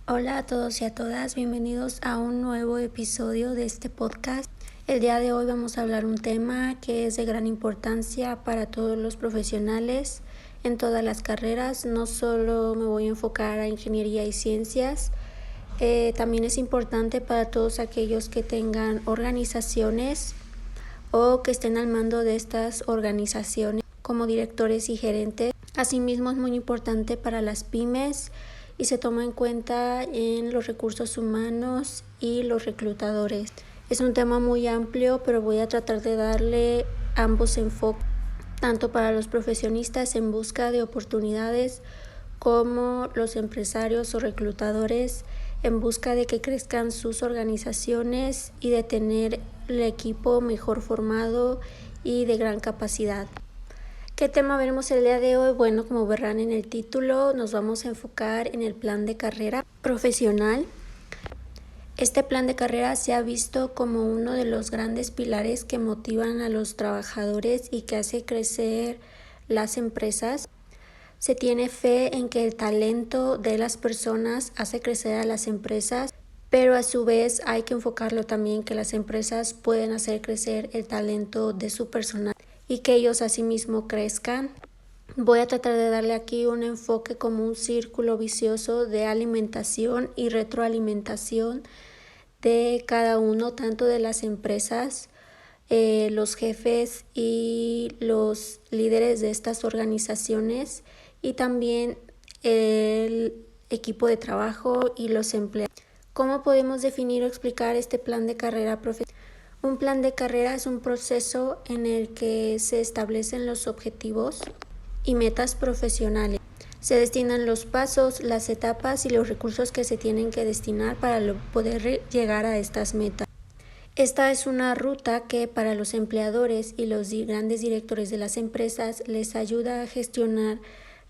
Hola a todos y a todas, bienvenidos a un nuevo episodio de este podcast. El día de hoy vamos a hablar un tema que es de gran importancia para todos los profesionales en todas las carreras. No solo me voy a enfocar a ingeniería y ciencias, también es importante para todos aquellos que tengan organizaciones o que estén al mando de estas organizaciones como directores y gerentes. Asimismo es muy importante para las pymes y se toma en cuenta en los recursos humanos y los reclutadores. Es un tema muy amplio, pero voy a tratar de darle ambos enfoques, tanto para los profesionistas en busca de oportunidades como los empresarios o reclutadores en busca de que crezcan sus organizaciones y de tener el equipo mejor formado y de gran capacidad. ¿Qué tema veremos el día de hoy? Bueno, como verán en el título, nos vamos a enfocar en el plan de carrera profesional. Este plan de carrera se ha visto como uno de los grandes pilares que motivan a los trabajadores y que hace crecer las empresas. Se tiene fe en que el talento de las personas hace crecer a las empresas, pero a su vez hay que enfocarlo también que las empresas pueden hacer crecer el talento de su personal y que ellos asimismo crezcan. Voy a tratar de darle aquí un enfoque como un círculo vicioso de alimentación y retroalimentación de cada uno, tanto de las empresas, los jefes y los líderes de estas organizaciones y también el equipo de trabajo y los empleados. ¿Cómo podemos definir o explicar este plan de carrera profesional? Un plan de carrera es un proceso en el que se establecen los objetivos y metas profesionales. Se destinan los pasos, las etapas y los recursos que se tienen que destinar para poder llegar a estas metas. Esta es una ruta que para los empleadores y los grandes directores de las empresas les ayuda a gestionar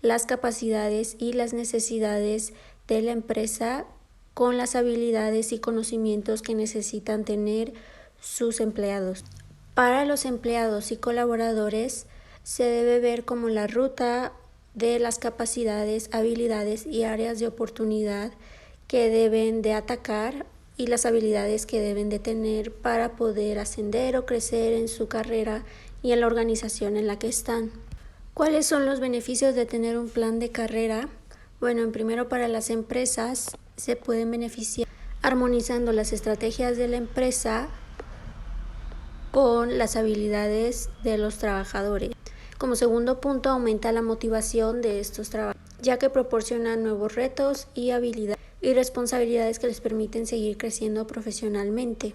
las capacidades y las necesidades de la empresa con las habilidades y conocimientos que necesitan tener sus empleados. Para los empleados y colaboradores se debe ver como la ruta de las capacidades, habilidades y áreas de oportunidad que deben de atacar y las habilidades que deben de tener para poder ascender o crecer en su carrera y en la organización en la que están. ¿Cuáles son los beneficios de tener un plan de carrera? Bueno, en primero para las empresas se pueden beneficiar armonizando las estrategias de la empresa con las habilidades de los trabajadores. Como segundo punto, aumenta la motivación de estos trabajadores, ya que proporcionan nuevos retos y habilidades y responsabilidades que les permiten seguir creciendo profesionalmente.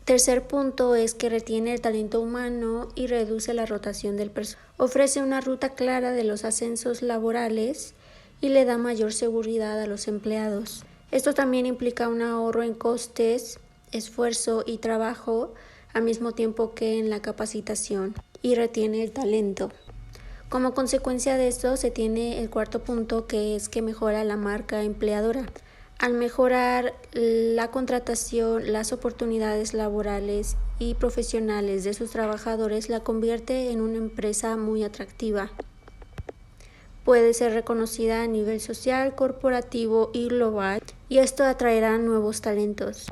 Tercer punto es que retiene el talento humano y reduce la rotación del personal. Ofrece una ruta clara de los ascensos laborales y le da mayor seguridad a los empleados. Esto también implica un ahorro en costes, esfuerzo y trabajo, al mismo tiempo que en la capacitación, y retiene el talento. Como consecuencia de esto se tiene el cuarto punto, que es que mejora la marca empleadora. Al mejorar la contratación, las oportunidades laborales y profesionales de sus trabajadores, la convierte en una empresa muy atractiva. Puede ser reconocida a nivel social, corporativo y global, y esto atraerá nuevos talentos.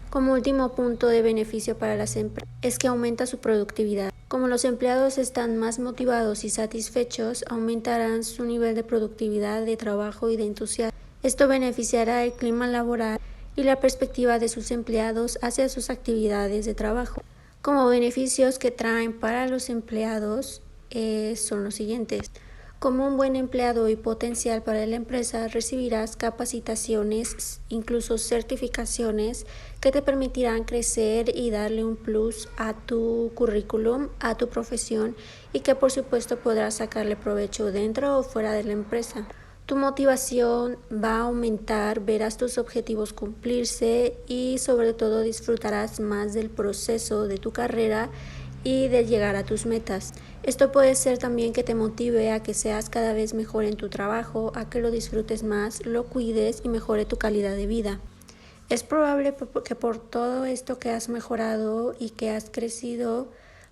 Como último punto de beneficio para las empresas es que aumenta su productividad. Como los empleados están más motivados y satisfechos, aumentarán su nivel de productividad, de trabajo y de entusiasmo. Esto beneficiará el clima laboral y la perspectiva de sus empleados hacia sus actividades de trabajo. Como beneficios que traen para los empleados son los siguientes. Como un buen empleado y potencial para la empresa, recibirás capacitaciones, incluso certificaciones, que te permitirán crecer y darle un plus a tu currículum, a tu profesión, y que por supuesto podrás sacarle provecho dentro o fuera de la empresa. Tu motivación va a aumentar, verás tus objetivos cumplirse y sobre todo disfrutarás más del proceso de tu carrera y de llegar a tus metas. Esto puede ser también que te motive a que seas cada vez mejor en tu trabajo, a que lo disfrutes más, lo cuides y mejore tu calidad de vida. Es probable que por todo esto que has mejorado y que has crecido,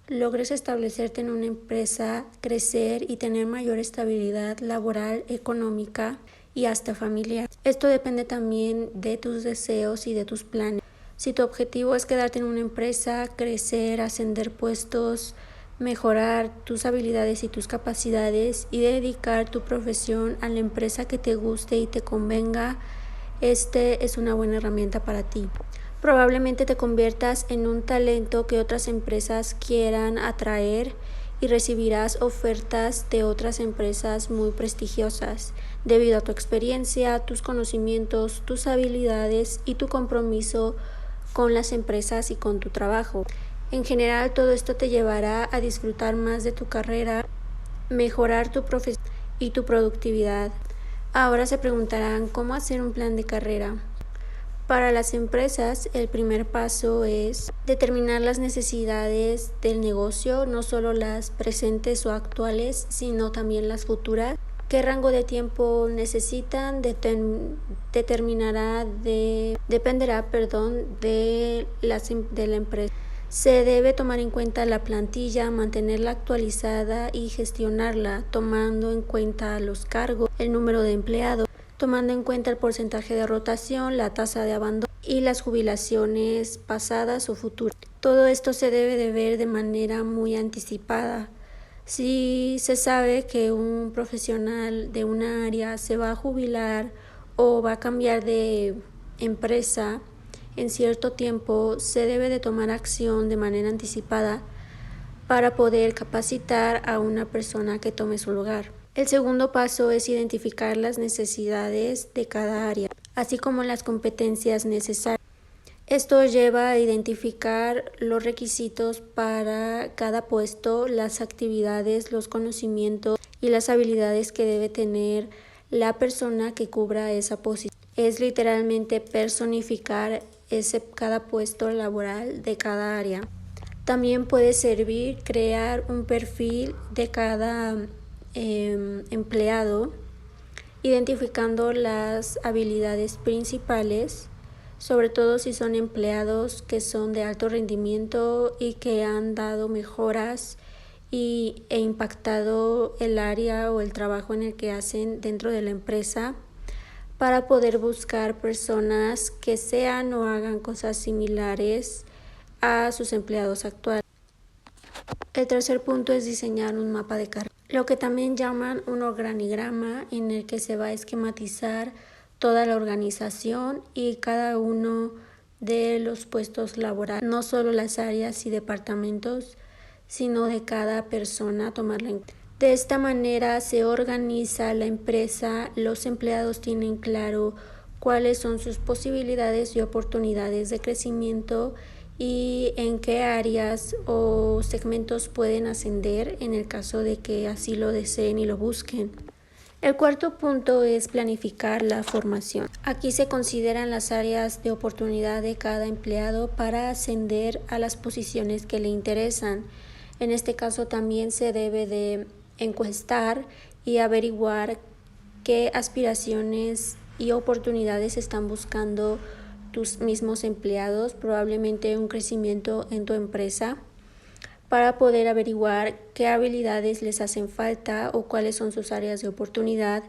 logres establecerte en una empresa, crecer y tener mayor estabilidad laboral, económica y hasta familiar. Esto depende también de tus deseos y de tus planes. Si tu objetivo es quedarte en una empresa, crecer, ascender puestos, mejorar tus habilidades y tus capacidades y dedicar tu profesión a la empresa que te guste y te convenga, este es una buena herramienta para ti. Probablemente te conviertas en un talento que otras empresas quieran atraer y recibirás ofertas de otras empresas muy prestigiosas debido a tu experiencia, tus conocimientos, tus habilidades y tu compromiso con las empresas y con tu trabajo. En general, todo esto te llevará a disfrutar más de tu carrera, mejorar tu profesión y tu productividad. Ahora se preguntarán cómo hacer un plan de carrera. Para las empresas, el primer paso es determinar las necesidades del negocio, no solo las presentes o actuales, sino también las futuras. ¿Qué rango de tiempo necesitan? Dependerá de la empresa. Se debe tomar en cuenta la plantilla, mantenerla actualizada y gestionarla, tomando en cuenta los cargos, el número de empleados, tomando en cuenta el porcentaje de rotación, la tasa de abandono y las jubilaciones pasadas o futuras. Todo esto se debe de ver de manera muy anticipada. Si se sabe que un profesional de una área se va a jubilar o va a cambiar de empresa en cierto tiempo, se debe de tomar acción de manera anticipada para poder capacitar a una persona que tome su lugar. El segundo paso es identificar las necesidades de cada área, así como las competencias necesarias. Esto lleva a identificar los requisitos para cada puesto, las actividades, los conocimientos y las habilidades que debe tener la persona que cubra esa posición. Es literalmente personificar cada puesto laboral de cada área. También puede servir crear un perfil de cada empleado, identificando las habilidades principales, sobre todo si son empleados que son de alto rendimiento y que han dado mejoras e impactado el área o el trabajo en el que hacen dentro de la empresa, para poder buscar personas que sean o hagan cosas similares a sus empleados actuales. El tercer punto es diseñar un mapa de carrera, lo que también llaman un organigrama, en el que se va a esquematizar toda la organización y cada uno de los puestos laborales, no solo las áreas y departamentos, sino de cada persona, tomarla en cuenta. De esta manera se organiza la empresa, los empleados tienen claro cuáles son sus posibilidades y oportunidades de crecimiento y en qué áreas o segmentos pueden ascender en el caso de que así lo deseen y lo busquen. El cuarto punto es planificar la formación. Aquí se consideran las áreas de oportunidad de cada empleado para ascender a las posiciones que le interesan. En este caso también se debe de encuestar y averiguar qué aspiraciones y oportunidades están buscando tus mismos empleados, probablemente un crecimiento en tu empresa, para poder averiguar qué habilidades les hacen falta o cuáles son sus áreas de oportunidad,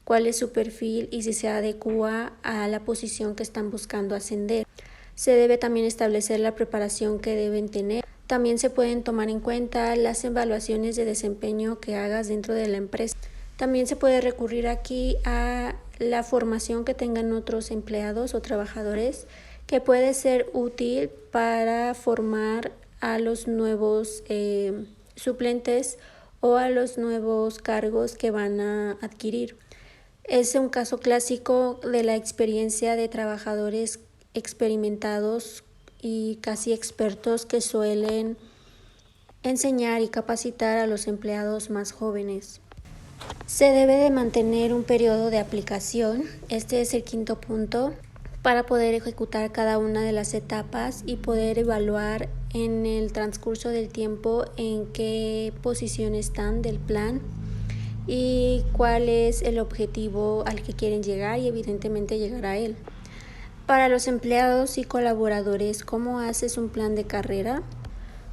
cuál es su perfil y si se adecúa a la posición que están buscando ascender. Se debe también establecer la preparación que deben tener. También se pueden tomar en cuenta las evaluaciones de desempeño que hagas dentro de la empresa. También se puede recurrir aquí a la formación que tengan otros empleados o trabajadores, que puede ser útil para formar a los nuevos suplentes o a los nuevos cargos que van a adquirir. Es un caso clásico de la experiencia de trabajadores experimentados y casi expertos que suelen enseñar y capacitar a los empleados más jóvenes. Se debe de mantener un periodo de aplicación, este es el quinto punto, para poder ejecutar cada una de las etapas y poder evaluar en el transcurso del tiempo en qué posición están del plan y cuál es el objetivo al que quieren llegar y evidentemente llegar a él. Para los empleados y colaboradores, ¿cómo haces un plan de carrera?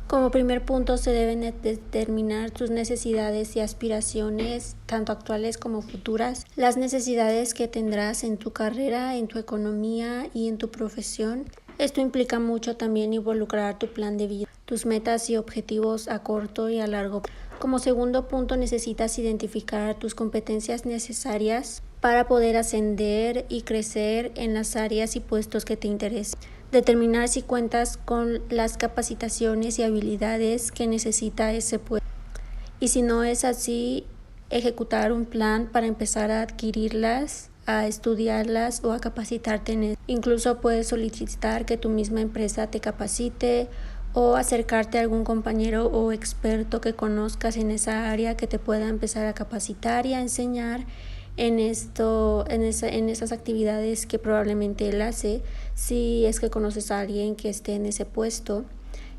Como primer punto se deben determinar tus necesidades y aspiraciones, tanto actuales como futuras, las necesidades que tendrás en tu carrera, en tu economía y en tu profesión. Esto implica mucho también involucrar tu plan de vida, tus metas y objetivos a corto y a largo plazo. Como segundo punto, necesitas identificar tus competencias necesarias para poder ascender y crecer en las áreas y puestos que te interesen. Determinar si cuentas con las capacitaciones y habilidades que necesita ese puesto. Y si no es así, ejecutar un plan para empezar a adquirirlas, a estudiarlas o a capacitarte en eso. Incluso puedes solicitar que tu misma empresa te capacite o acercarte a algún compañero o experto que conozcas en esa área que te pueda empezar a capacitar y a enseñar en esas actividades que probablemente él hace, si es que conoces a alguien que esté en ese puesto,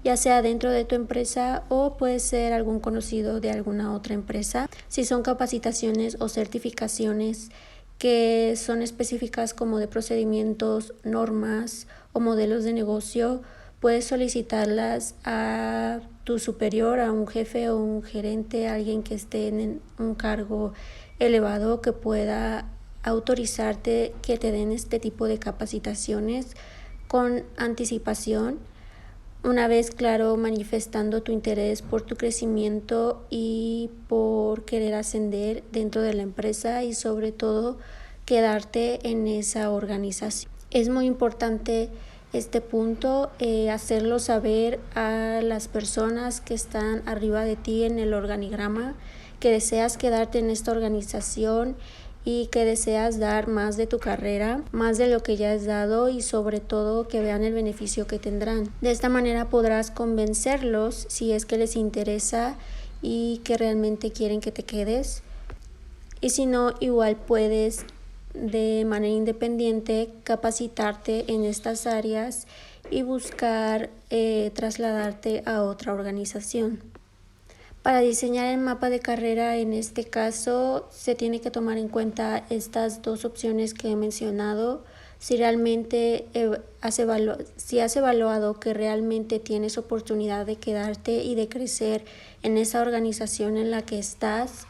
ya sea dentro de tu empresa o puede ser algún conocido de alguna otra empresa. Si son capacitaciones o certificaciones que son específicas como de procedimientos, normas o modelos de negocio, puedes solicitarlas a tu superior, a un jefe o un gerente, alguien que esté en un cargo elevado que pueda autorizarte que te den este tipo de capacitaciones con anticipación, una vez claro manifestando tu interés por tu crecimiento y por querer ascender dentro de la empresa y sobre todo quedarte en esa organización. Es muy importante este punto, hacerlo saber a las personas que están arriba de ti en el organigrama que deseas quedarte en esta organización y que deseas dar más de tu carrera, más de lo que ya has dado y sobre todo que vean el beneficio que tendrán. De esta manera podrás convencerlos si es que les interesa y que realmente quieren que te quedes. Y si no, igual puedes de manera independiente capacitarte en estas áreas y buscar trasladarte a otra organización. Para diseñar el mapa de carrera, en este caso, se tiene que tomar en cuenta estas dos opciones que he mencionado. Si realmente has evaluado que realmente tienes oportunidad de quedarte y de crecer en esa organización en la que estás,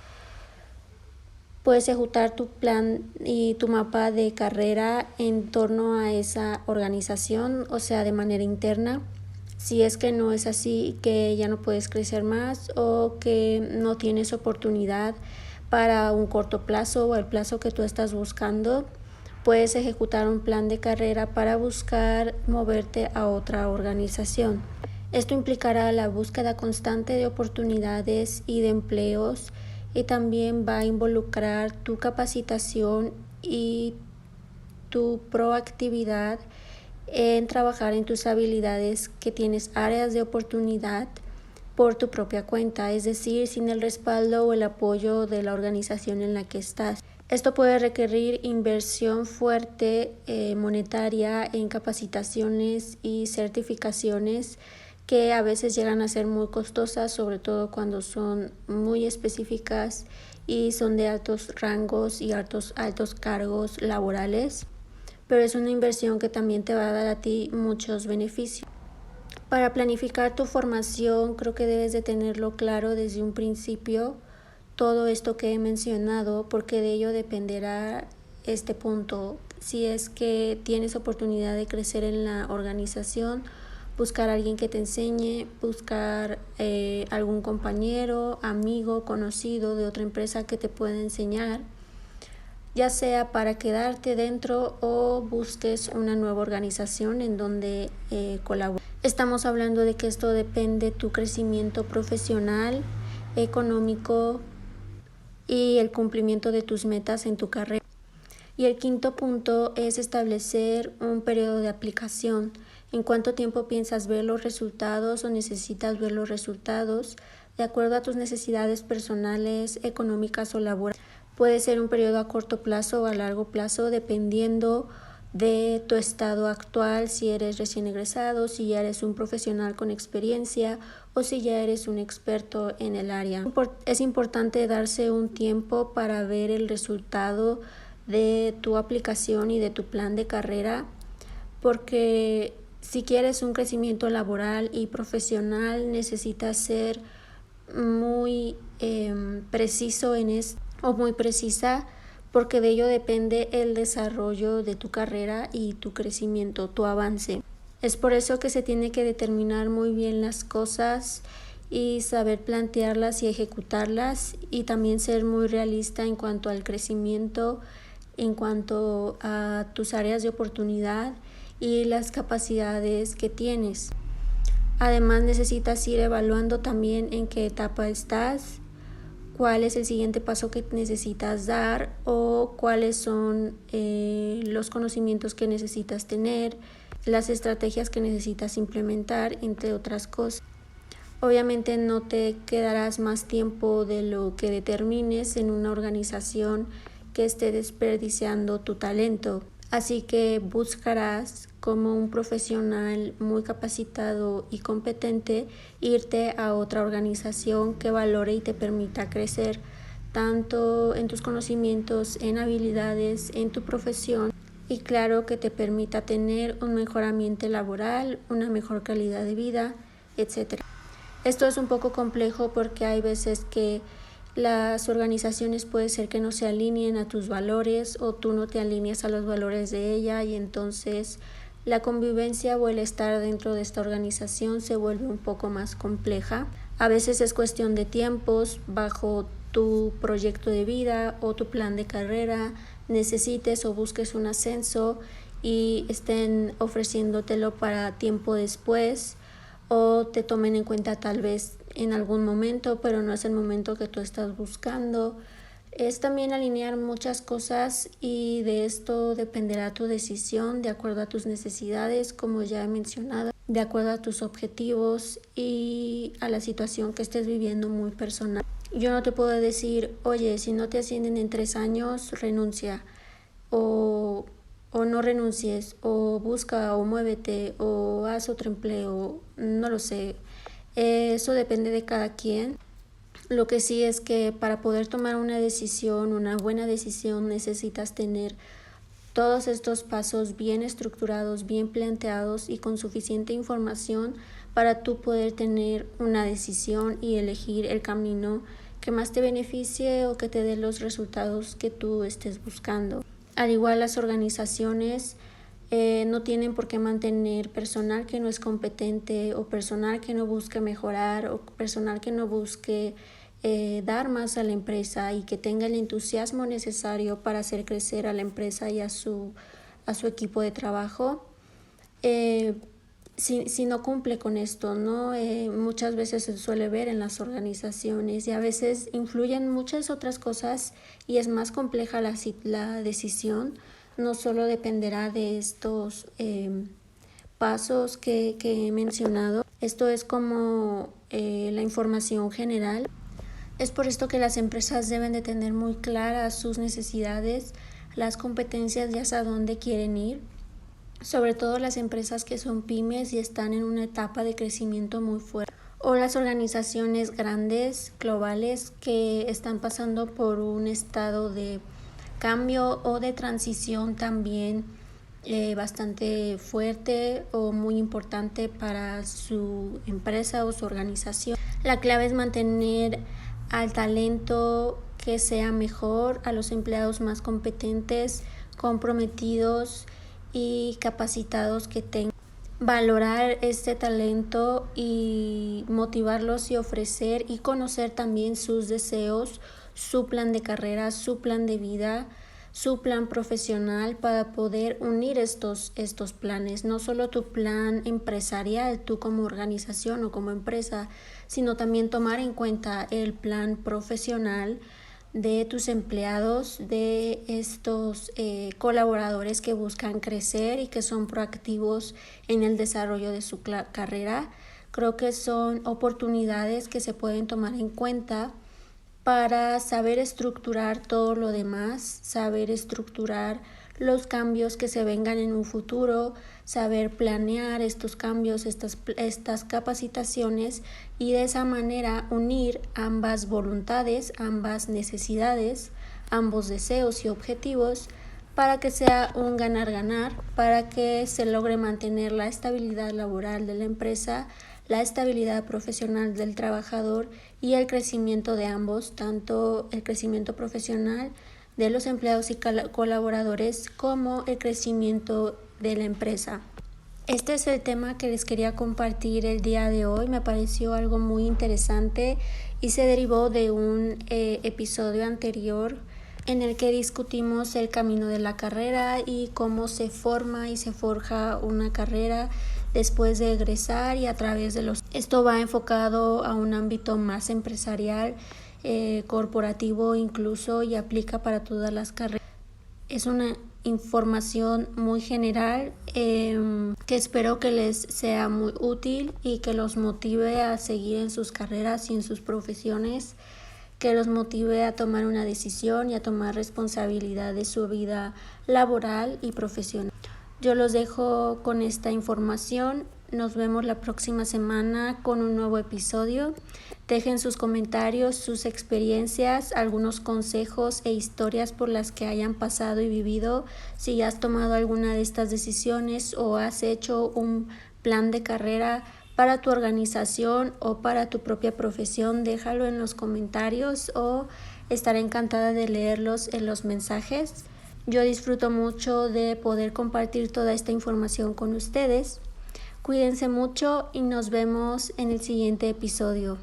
puedes ejecutar tu plan y tu mapa de carrera en torno a esa organización, o sea, de manera interna. Si es que no es así, que ya no puedes crecer más o que no tienes oportunidad para un corto plazo o el plazo que tú estás buscando, puedes ejecutar un plan de carrera para buscar moverte a otra organización. Esto implicará la búsqueda constante de oportunidades y de empleos y también va a involucrar tu capacitación y tu proactividad en trabajar en tus habilidades que tienes áreas de oportunidad por tu propia cuenta, es decir, sin el respaldo o el apoyo de la organización en la que estás. Esto puede requerir inversión fuerte monetaria en capacitaciones y certificaciones que a veces llegan a ser muy costosas, sobre todo cuando son muy específicas y son de altos rangos y altos cargos laborales, pero es una inversión que también te va a dar a ti muchos beneficios. Para planificar tu formación, creo que debes de tenerlo claro desde un principio, todo esto que he mencionado, porque de ello dependerá este punto. Si es que tienes oportunidad de crecer en la organización, buscar a alguien que te enseñe, buscar algún compañero, amigo, conocido de otra empresa que te pueda enseñar, ya sea para quedarte dentro o busques una nueva organización en donde colaborar. Estamos hablando de que esto depende de tu crecimiento profesional, económico y el cumplimiento de tus metas en tu carrera. Y el quinto punto es establecer un periodo de aplicación. ¿En cuánto tiempo piensas ver los resultados o necesitas ver los resultados de acuerdo a tus necesidades personales, económicas o laborales? Puede ser un periodo a corto plazo o a largo plazo, dependiendo de tu estado actual, si eres recién egresado, si ya eres un profesional con experiencia o si ya eres un experto en el área. Es importante darse un tiempo para ver el resultado de tu aplicación y de tu plan de carrera, porque Si quieres un crecimiento laboral y profesional, necesitas ser muy preciso en esto o muy precisa, porque de ello depende el desarrollo de tu carrera y tu crecimiento, tu avance. Es por eso que se tiene que determinar muy bien las cosas y saber plantearlas y ejecutarlas, y también ser muy realista en cuanto al crecimiento, en cuanto a tus áreas de oportunidad y las capacidades que tienes. Además, necesitas ir evaluando también en qué etapa estás, cuál es el siguiente paso que necesitas dar o cuáles son los conocimientos que necesitas tener, las estrategias que necesitas implementar, entre otras cosas. Obviamente no te quedarás más tiempo de lo que determines en una organización que esté desperdiciando tu talento. Así que buscarás, como un profesional muy capacitado y competente, irte a otra organización que valore y te permita crecer tanto en tus conocimientos, en habilidades, en tu profesión, y claro, que te permita tener un mejor ambiente laboral, una mejor calidad de vida, etc. Esto es un poco complejo porque hay veces que las organizaciones puede ser que no se alineen a tus valores o tú no te alineas a los valores de ella, y entonces la convivencia o el estar dentro de esta organización se vuelve un poco más compleja. A veces es cuestión de tiempos, bajo tu proyecto de vida o tu plan de carrera necesites o busques un ascenso y estén ofreciéndotelo para tiempo después, o te tomen en cuenta tal vez en algún momento, pero no es el momento que tú estás buscando. Es también alinear muchas cosas, y de esto dependerá tu decisión de acuerdo a tus necesidades, como ya he mencionado, de acuerdo a tus objetivos y a la situación que estés viviendo muy personal. Yo no te puedo decir, oye, si no te ascienden en 3 años, renuncia, o no renuncies, o busca, o muévete, o haz otro empleo, no lo sé. Eso depende de cada quien. Lo que sí es que para poder tomar una decisión, una buena decisión, necesitas tener todos estos pasos bien estructurados, bien planteados y con suficiente información para tú poder tener una decisión y elegir el camino que más te beneficie o que te dé los resultados que tú estés buscando. Al igual, las organizaciones no tienen por qué mantener personal que no es competente, o personal que no busque mejorar, o personal que no busque dar más a la empresa y que tenga el entusiasmo necesario para hacer crecer a la empresa y a su equipo de trabajo. Si no cumple con esto, ¿no? Muchas veces se suele ver en las organizaciones, y a veces influyen muchas otras cosas y es más compleja la decisión. No solo dependerá de estos pasos que he mencionado. Esto es como la información general. Es por esto que las empresas deben de tener muy claras sus necesidades, las competencias y hacia dónde quieren ir. Sobre todo las empresas que son pymes y están en una etapa de crecimiento muy fuerte, o las organizaciones grandes, globales, que están pasando por un estado de cambio o de transición también bastante fuerte o muy importante para su empresa o su organización. La clave es mantener al talento que sea mejor, a los empleados más competentes, comprometidos y capacitados que tengan. Valorar este talento y motivarlos, y ofrecer y conocer también sus deseos, su plan de carrera, su plan de vida, su plan profesional, para poder unir estos planes. No solo tu plan empresarial, tú como organización o como empresa, sino también tomar en cuenta el plan profesional de tus empleados, de estos colaboradores que buscan crecer y que son proactivos en el desarrollo de su carrera. Creo que son oportunidades que se pueden tomar en cuenta para saber estructurar todo lo demás, saber estructurar los cambios que se vengan en un futuro, saber planear estos cambios, estas capacitaciones, y de esa manera unir ambas voluntades, ambas necesidades, ambos deseos y objetivos, para que sea un ganar-ganar, para que se logre mantener la estabilidad laboral de la empresa, la estabilidad profesional del trabajador y el crecimiento de ambos, tanto el crecimiento profesional de los empleados y colaboradores como el crecimiento de la empresa. Este es el tema que les quería compartir el día de hoy. Me pareció algo muy interesante y se derivó de un episodio anterior en el que discutimos el camino de la carrera y cómo se forma y se forja una carrera después de egresar y a través de los... Esto va enfocado a un ámbito más empresarial, corporativo incluso, y aplica para todas las carreras. Es una información muy general que espero que les sea muy útil y que los motive a seguir en sus carreras y en sus profesiones, que los motive a tomar una decisión y a tomar responsabilidad de su vida laboral y profesional. Yo los dejo con esta información. Nos vemos la próxima semana con un nuevo episodio. Dejen sus comentarios, sus experiencias, algunos consejos e historias por las que hayan pasado y vivido. Si has tomado alguna de estas decisiones o has hecho un plan de carrera para tu organización o para tu propia profesión, déjalo en los comentarios o estaré encantada de leerlos en los mensajes. Yo disfruto mucho de poder compartir toda esta información con ustedes. Cuídense mucho y nos vemos en el siguiente episodio.